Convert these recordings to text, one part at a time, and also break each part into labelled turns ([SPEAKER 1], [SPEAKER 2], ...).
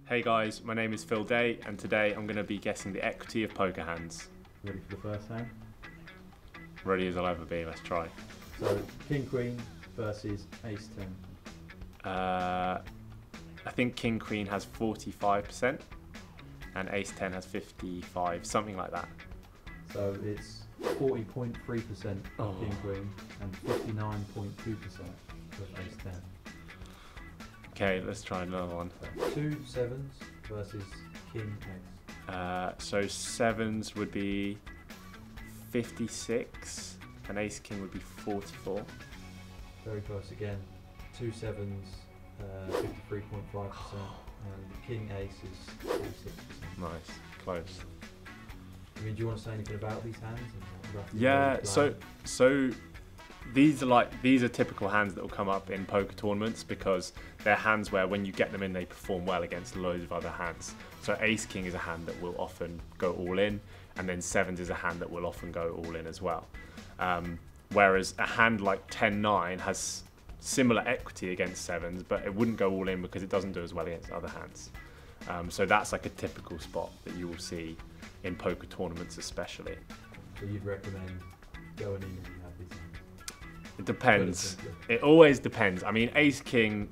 [SPEAKER 1] Hey guys, my name is Phil Day and today I'm going to be guessing the equity of poker hands.
[SPEAKER 2] Ready for the first hand?
[SPEAKER 1] Ready as I'll ever be, let's try.
[SPEAKER 2] So, King Queen versus Ace 10.
[SPEAKER 1] I think King Queen has 45% and Ace 10 has 55, something like that.
[SPEAKER 2] So it's 40.3% of King Queen and 59.2% of Ace 10.
[SPEAKER 1] Okay, let's try another one.
[SPEAKER 2] So 2 sevens versus King Ace.
[SPEAKER 1] So sevens would be 56 and Ace King would be 44.
[SPEAKER 2] Very close again. 2 sevens, 53.5%, and King Ace is 46%.
[SPEAKER 1] Nice, close.
[SPEAKER 2] I mean, do you want to say anything about these hands? And roughly
[SPEAKER 1] Yeah,
[SPEAKER 2] where you
[SPEAKER 1] so these are typical hands that will come up in poker tournaments because they're hands where when you get them in they perform well against loads of other hands. So Ace King is a hand that will often go all in, and then sevens is a hand that will often go all in as well. Whereas a hand like 10-9 has similar equity against sevens, but it wouldn't go all in because it doesn't do as well against other hands. So that's like a typical spot that you will see in poker tournaments especially.
[SPEAKER 2] So you'd recommend going in if you have these hands?
[SPEAKER 1] It depends. It always depends. I mean, Ace King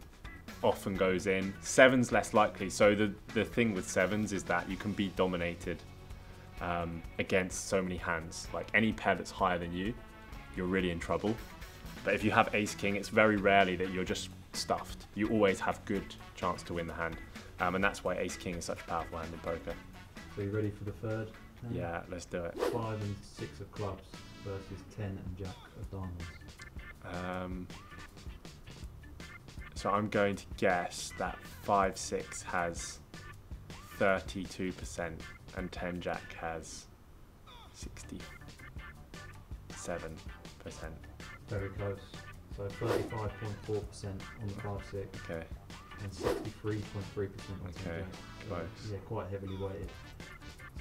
[SPEAKER 1] often goes in. Sevens less likely. So the thing with sevens is that you can be dominated against so many hands. Like any pair that's higher than you, you're really in trouble. But if you have Ace King, it's very rarely that you're just stuffed. You always have good chance to win the hand. And that's why Ace King is such a powerful hand in poker.
[SPEAKER 2] So you ready for the third hand?
[SPEAKER 1] Yeah, let's do it.
[SPEAKER 2] 5 and 6 of clubs versus 10 and Jack of diamonds.
[SPEAKER 1] So I'm going to guess that 5-6 has 32% and 10 Jack has 67%.
[SPEAKER 2] Very close. So 35.4% on the 5-6
[SPEAKER 1] Okay.
[SPEAKER 2] and 63.3% on 10
[SPEAKER 1] Okay,
[SPEAKER 2] Jack.
[SPEAKER 1] close.
[SPEAKER 2] Yeah, quite heavily weighted.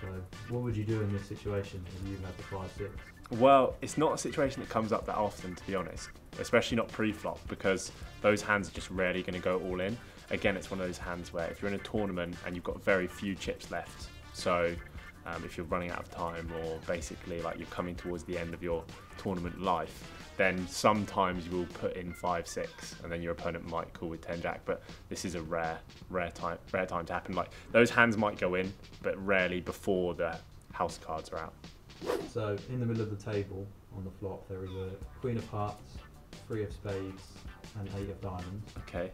[SPEAKER 2] So what would you do in this situation if you had the 5-6?
[SPEAKER 1] Well, it's not a situation that comes up that often, to be honest, especially not pre-flop, because those hands are just rarely going to go all in. Again, it's one of those hands where if you're in a tournament and you've got very few chips left, so if you're running out of time or basically like you're coming towards the end of your tournament life, then sometimes you will put in 5-6 and then your opponent might call with 10 Jack, but this is a rare time to happen. Like those hands might go in, but rarely before the house cards are out.
[SPEAKER 2] So in the middle of the table on the flop there is a Queen of Hearts, 3 of Spades and 8 of Diamonds.
[SPEAKER 1] Okay.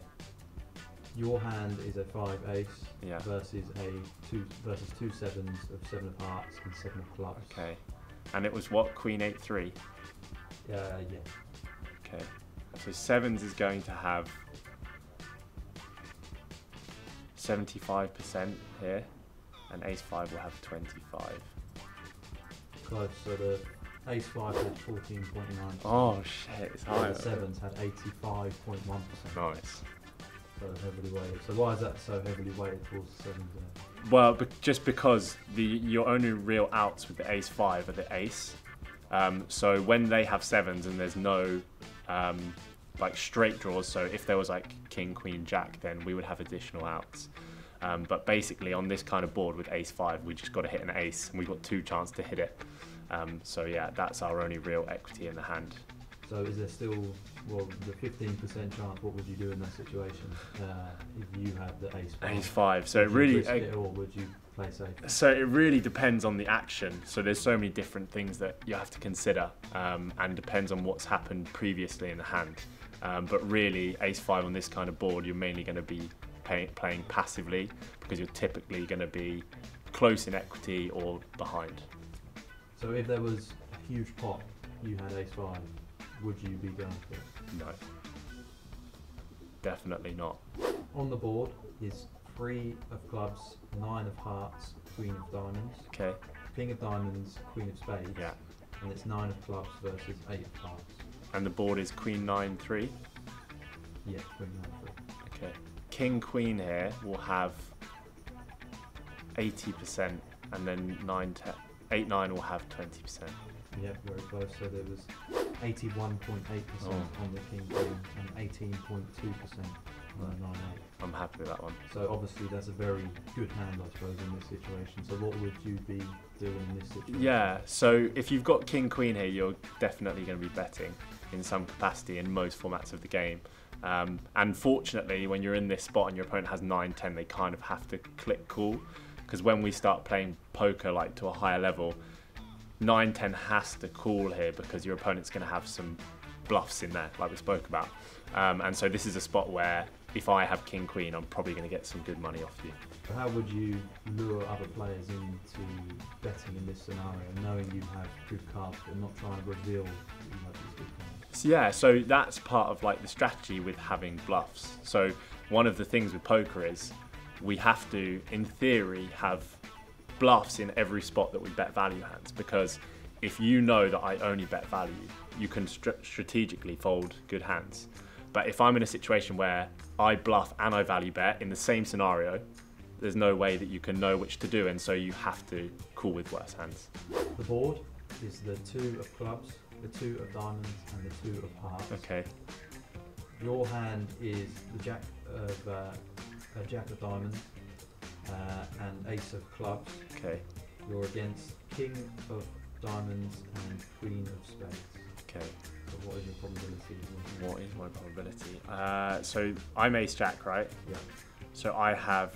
[SPEAKER 2] Your hand is a 5 Ace
[SPEAKER 1] Yeah.
[SPEAKER 2] versus 2 sevens of 7 of Hearts and 7 of Clubs.
[SPEAKER 1] Okay. And it was what? Queen 8-3?
[SPEAKER 2] Yeah.
[SPEAKER 1] Okay. So sevens is going to have 75% here, and Ace 5 will have 25.
[SPEAKER 2] Close. So the Ace 5 had 14.9%.
[SPEAKER 1] Oh shit, it's higher.
[SPEAKER 2] And the sevens had 85.1%.
[SPEAKER 1] Nice.
[SPEAKER 2] So heavily weighted. So why is that so heavily weighted towards the sevens there?
[SPEAKER 1] Well, just because your only real outs with the Ace 5 are the Ace. So when they have sevens and there's no like straight draws, so if there was like King, Queen, Jack, then we would have additional outs. But basically on this kind of board with Ace 5, we just got to hit an Ace and we've got 2 chances to hit it. So yeah, that's our only real equity in the hand.
[SPEAKER 2] So is there still, well, the 15% chance, what would you do in that situation if you had the Ace 5?
[SPEAKER 1] Ace 5, so
[SPEAKER 2] Would
[SPEAKER 1] it
[SPEAKER 2] you
[SPEAKER 1] really...
[SPEAKER 2] risk it or would you play safe?
[SPEAKER 1] So it really depends on the action. So there's so many different things that you have to consider, and depends on what's happened previously in the hand. But really, Ace 5 on this kind of board, you're mainly going to be playing passively because you're typically going to be close in equity or behind.
[SPEAKER 2] So if there was a huge pot, you had Ace 5, would you be going for it?
[SPEAKER 1] No, definitely not.
[SPEAKER 2] On the board is 3 of Clubs, 9 of Hearts, Queen of Diamonds,
[SPEAKER 1] Okay.
[SPEAKER 2] King of Diamonds, Queen of Spades,
[SPEAKER 1] Yeah.
[SPEAKER 2] and it's 9 of Clubs versus 8 of Hearts.
[SPEAKER 1] And the board is Queen 9-3.
[SPEAKER 2] Yeah, Queen 9 3.
[SPEAKER 1] Okay. King Queen here will have 80%, and then 8-9 will have 20%.
[SPEAKER 2] Yeah, very close. So there was 81.8% on the King Queen and 18.2% 9-8.
[SPEAKER 1] I'm happy with that one.
[SPEAKER 2] So obviously that's a very good hand, I suppose, in this situation. So what would you be doing in this situation?
[SPEAKER 1] Yeah, so if you've got king queen here, you're definitely going to be betting in some capacity in most formats of the game. And fortunately, when you're in this spot and your opponent has 9-10, they kind of have to click call, because when we start playing poker like to a higher level, 9-10 has to call here because your opponent's going to have some bluffs in there, like we spoke about. And so this is a spot where if I have king queen, I'm probably going to get some good money off you.
[SPEAKER 2] So how would you lure other players into betting in this scenario, knowing you have good cards but not trying to reveal that you have these good cards?
[SPEAKER 1] So yeah, so that's part of like the strategy with having bluffs. So one of the things with poker is we have to, in theory, have bluffs in every spot that we bet value hands, because if you know that I only bet value, you can strategically fold good hands. But if I'm in a situation where I bluff and I value bet in the same scenario, there's no way that you can know which to do, and so you have to call with worse hands.
[SPEAKER 2] The board is the 2 of clubs, the 2 of diamonds, and the 2 of hearts.
[SPEAKER 1] Okay.
[SPEAKER 2] Your hand is the jack of diamonds and ace of clubs.
[SPEAKER 1] Okay.
[SPEAKER 2] You're against king of diamonds and queen of spades.
[SPEAKER 1] Okay.
[SPEAKER 2] So what is your probability?
[SPEAKER 1] What is my probability? So I'm ace jack, right?
[SPEAKER 2] Yeah.
[SPEAKER 1] So I have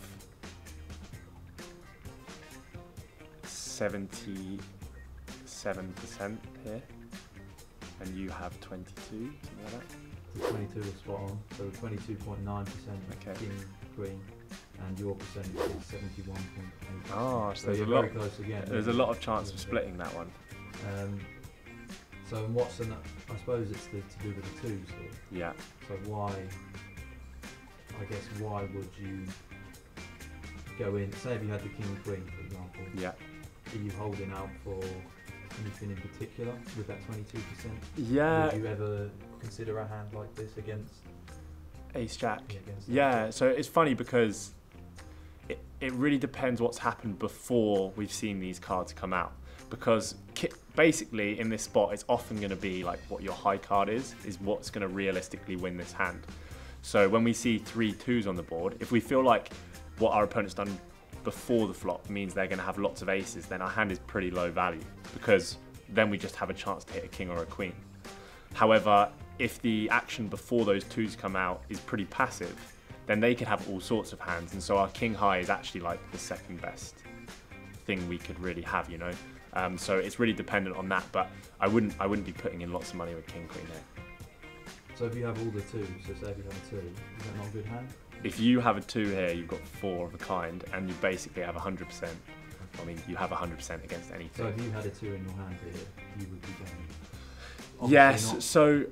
[SPEAKER 1] 77% here, and you have 22, something like that.
[SPEAKER 2] So 22 is spot on. So 22.9%
[SPEAKER 1] Okay.
[SPEAKER 2] king, queen, and your percentage is 71.8%.
[SPEAKER 1] Oh, so there's
[SPEAKER 2] you're
[SPEAKER 1] a lot.
[SPEAKER 2] very close again.
[SPEAKER 1] There's a lot of chance of splitting that one.
[SPEAKER 2] So in what I suppose it's to do with the twos here.
[SPEAKER 1] Yeah.
[SPEAKER 2] So why would you go in? Say if you had the king queen, for example.
[SPEAKER 1] Yeah.
[SPEAKER 2] Are you holding out for anything in particular with that 22%?
[SPEAKER 1] Yeah.
[SPEAKER 2] Would you ever consider a hand like this against
[SPEAKER 1] Ace jack.
[SPEAKER 2] against
[SPEAKER 1] Yeah. So it's funny because it really depends what's happened before we've seen these cards come out. Because basically in this spot, it's often going to be like what your high card is what's going to realistically win this hand. So when we see 3 2s on the board, if we feel like what our opponent's done before the flop means they're going to have lots of aces, then our hand is pretty low value, because then we just have a chance to hit a king or a queen. However, if the action before those 2s come out is pretty passive, then they could have all sorts of hands, and so our king high is actually like the second best thing we could really have, you know. So it's really dependent on that, but I wouldn't be putting in lots of money with king queen here.
[SPEAKER 2] So if you have all the 2s, so say if you have a 2, is that not a good hand?
[SPEAKER 1] If you have a 2 here, you've got 4 of a kind, and you basically have 100%. I mean, you have 100% against anything.
[SPEAKER 2] So if you had a 2 in your hand here, you would be going.
[SPEAKER 1] Yes, so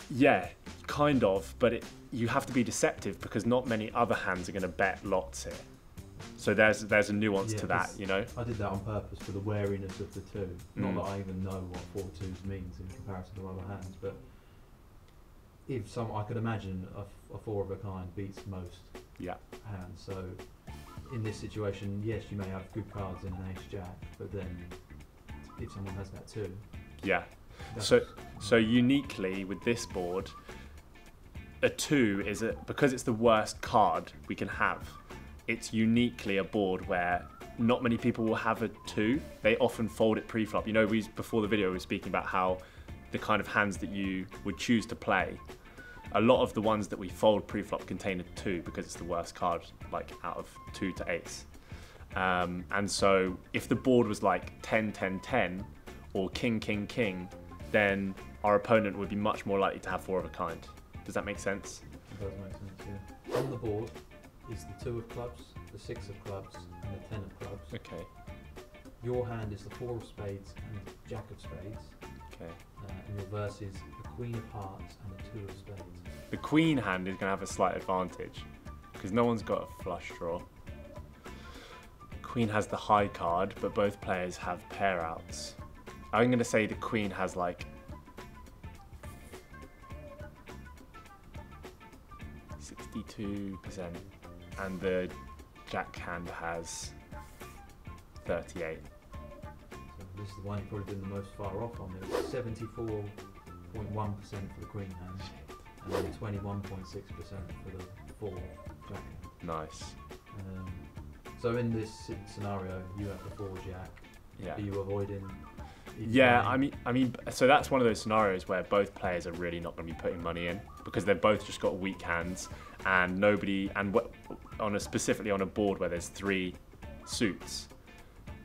[SPEAKER 1] yeah, kind of, but you have to be deceptive because not many other hands are going to bet lots here. So there's a nuance to that, you know.
[SPEAKER 2] I did that on purpose for the wariness of the 2. Not
[SPEAKER 1] Mm.
[SPEAKER 2] that I even know what 4 2s means in comparison to other hands, but if I could imagine a 4 of a kind beats most
[SPEAKER 1] Yeah.
[SPEAKER 2] hands. So in this situation, yes, you may have good cards in an ace jack, but then if someone has that 2,
[SPEAKER 1] Yeah.
[SPEAKER 2] that's-
[SPEAKER 1] So uniquely with this board, a 2 is because it's the worst card we can have. It's uniquely a board where not many people will have a 2. They often fold it pre-flop. You know, before the video we were speaking about how the kind of hands that you would choose to play. A lot of the ones that we fold pre-flop contain a 2 because it's the worst card, like out of 2 to ace. And so if the board was like 10, 10, 10 or king, king, king, then our opponent would be much more likely to have 4 of a kind. Does that make sense?
[SPEAKER 2] It does make sense, yeah. On the board is the 2 of clubs, the 6 of clubs, and the 10 of clubs.
[SPEAKER 1] Okay.
[SPEAKER 2] Your hand is the 4 of spades and the jack of spades.
[SPEAKER 1] Okay.
[SPEAKER 2] And your verse is the queen of hearts and the 2 of spades.
[SPEAKER 1] The queen hand is going to have a slight advantage because no one's got a flush draw. Queen has the high card, but both players have pair outs. I'm going to say the queen has like 62% and the jack hand has 38.
[SPEAKER 2] So this is the one you've probably been the most far off on. There's 74.1% for the queen hand and then 21.6% for the 4 jack hand.
[SPEAKER 1] Nice.
[SPEAKER 2] So in this scenario, you have the 4 jack.
[SPEAKER 1] Yeah.
[SPEAKER 2] Are you avoiding?
[SPEAKER 1] Yeah, I mean, so that's one of those scenarios where both players are really not going to be putting money in because they've both just got weak hands, and specifically on a board where there's 3 suits,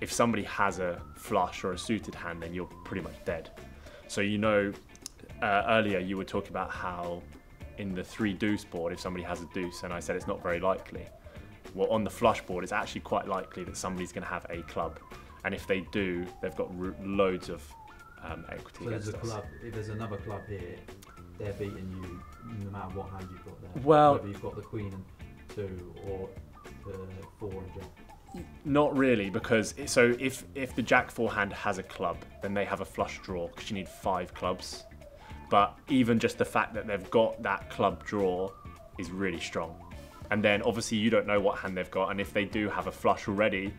[SPEAKER 1] if somebody has a flush or a suited hand, then you're pretty much dead. So earlier you were talking about how in the 3 deuce board, if somebody has a deuce, and I said it's not very likely. Well, on the flush board, it's actually quite likely that somebody's going to have a club. And if they do, they've got loads of equity.
[SPEAKER 2] So there's a club. If there's another club here, they're beating you no matter what hand you've got there.
[SPEAKER 1] Well,
[SPEAKER 2] whether you've got the queen and 2 or the 4 and jack.
[SPEAKER 1] Not really, because if the jack 4 hand has a club, then they have a flush draw because you need 5 clubs. But even just the fact that they've got that club draw is really strong. And then obviously you don't know what hand they've got, and if they do have a flush already,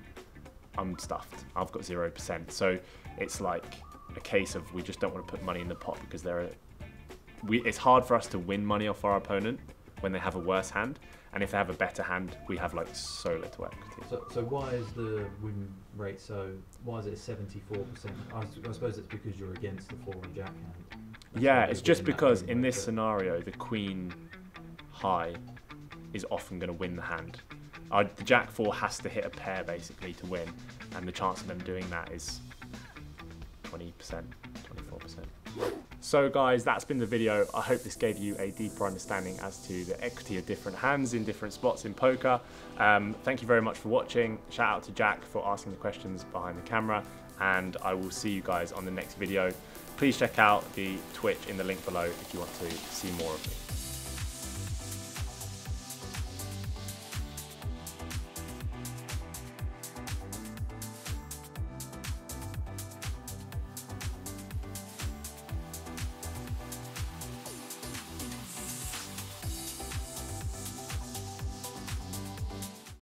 [SPEAKER 1] I'm stuffed. I've got 0%. So it's like a case of we just don't want to put money in the pot because it's hard for us to win money off our opponent when they have a worse hand, and if they have a better hand, we have like so little equity.
[SPEAKER 2] So why is the win rate why is it 74%? I suppose it's because you're against the 4 and jack hand.
[SPEAKER 1] Yeah, it's just because in this scenario, the queen high is often going to win the hand. The jack 4 has to hit a pair basically to win, and the chance of them doing that is 20%, 24%. So guys, that's been the video. I hope this gave you a deeper understanding as to the equity of different hands in different spots in poker. Thank you very much for watching. Shout out to Jack for asking the questions behind the camera, and I will see you guys on the next video. Please check out the Twitch in the link below if you want to see more of me.